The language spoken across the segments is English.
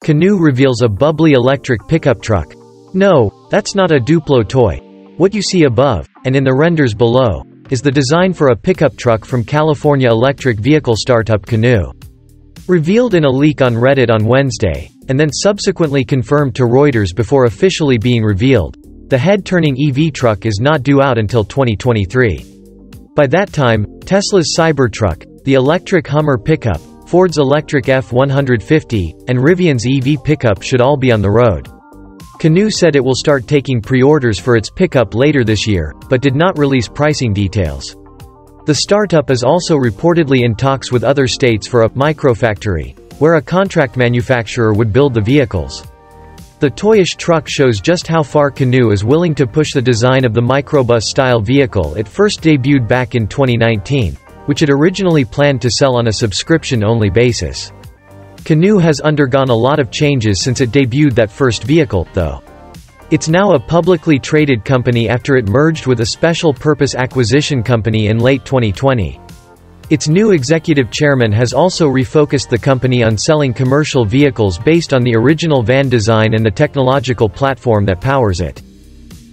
Canoo reveals a bubbly electric pickup truck. No, that's not a Duplo toy. What you see above, and in the renders below, is the design for a pickup truck from California electric vehicle startup Canoo. Revealed in a leak on Reddit on Wednesday, and then subsequently confirmed to Reuters before officially being revealed, the head-turning EV truck is not due out until 2023. By that time, Tesla's Cybertruck, the electric Hummer pickup, Ford's electric F-150, and Rivian's EV pickup should all be on the road. Canoo said it will start taking pre-orders for its pickup later this year, but did not release pricing details. The startup is also reportedly in talks with other states for a microfactory, where a contract manufacturer would build the vehicles. The toyish truck shows just how far Canoo is willing to push the design of the microbus-style vehicle it first debuted back in 2019, which it originally planned to sell on a subscription-only basis. Canoo has undergone a lot of changes since it debuted that first vehicle, though. It's now a publicly traded company after it merged with a special-purpose acquisition company in late 2020. Its new executive chairman has also refocused the company on selling commercial vehicles based on the original van design and the technological platform that powers it.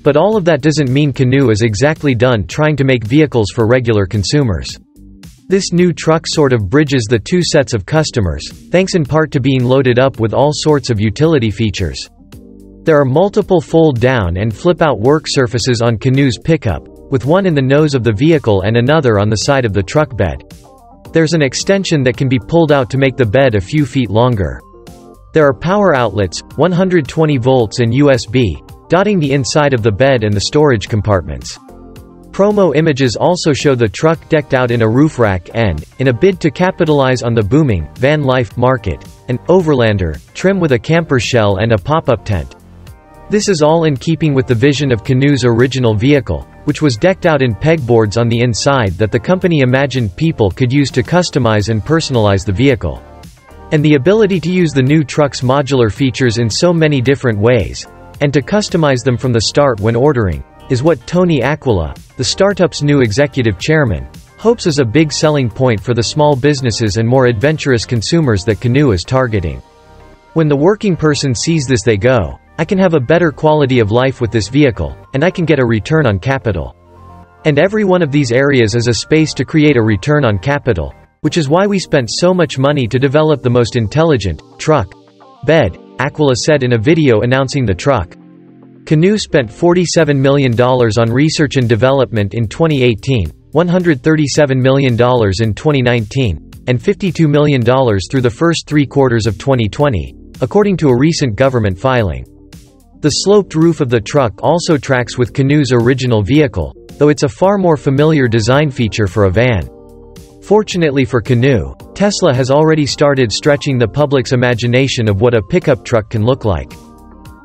But all of that doesn't mean Canoo is exactly done trying to make vehicles for regular consumers. This new truck sort of bridges the two sets of customers, thanks in part to being loaded up with all sorts of utility features. There are multiple fold-down and flip-out work surfaces on Canoo's pickup, with one in the nose of the vehicle and another on the side of the truck bed. There's an extension that can be pulled out to make the bed a few feet longer. There are power outlets, 120 volts and USB, dotting the inside of the bed and the storage compartments. Promo images also show the truck decked out in a roof rack and, in a bid to capitalize on the booming van life market, an Overlander trim with a camper shell and a pop-up tent. This is all in keeping with the vision of Canoo's original vehicle, which was decked out in pegboards on the inside that the company imagined people could use to customize and personalize the vehicle. And the ability to use the new truck's modular features in so many different ways, and to customize them from the start when ordering, is what Tony Aquila, the startup's new executive chairman, hopes is a big selling point for the small businesses and more adventurous consumers that Canoo is targeting. When the working person sees this, they go, "I can have a better quality of life with this vehicle, and I can get a return on capital." And every one of these areas is a space to create a return on capital, which is why we spent so much money to develop the most intelligent truck bed, Aquila said in a video announcing the truck. Canoo spent $47 million on research and development in 2018, $137 million in 2019, and $52 million through the first 3 quarters of 2020, according to a recent government filing. The sloped roof of the truck also tracks with Canoo's original vehicle, though it's a far more familiar design feature for a van. Fortunately for Canoo, Tesla has already started stretching the public's imagination of what a pickup truck can look like.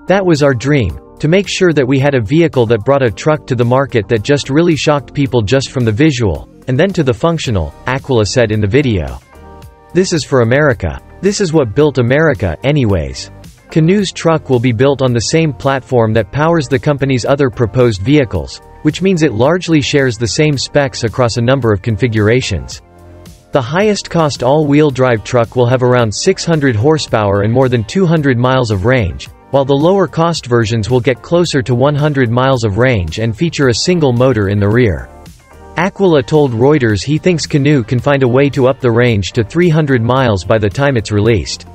That was our dream, to make sure that we had a vehicle that brought a truck to the market that just really shocked people just from the visual, and then to the functional, Aquila said in the video. This is for America. This is what built America, anyways. Canoo's truck will be built on the same platform that powers the company's other proposed vehicles, which means it largely shares the same specs across a number of configurations. The highest-cost all-wheel drive truck will have around 600 horsepower and more than 200 miles of range, while the lower-cost versions will get closer to 100 miles of range and feature a single motor in the rear. Aquila told Reuters he thinks Canoo can find a way to up the range to 300 miles by the time it's released.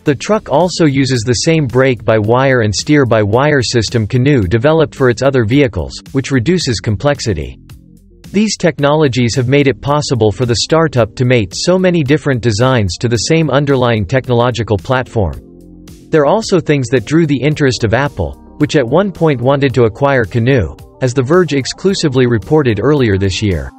The truck also uses the same brake-by-wire and steer-by-wire system Canoo developed for its other vehicles, which reduces complexity. These technologies have made it possible for the startup to mate so many different designs to the same underlying technological platform. They're also things that drew the interest of Apple, which at one point wanted to acquire Canoo, as The Verge exclusively reported earlier this year.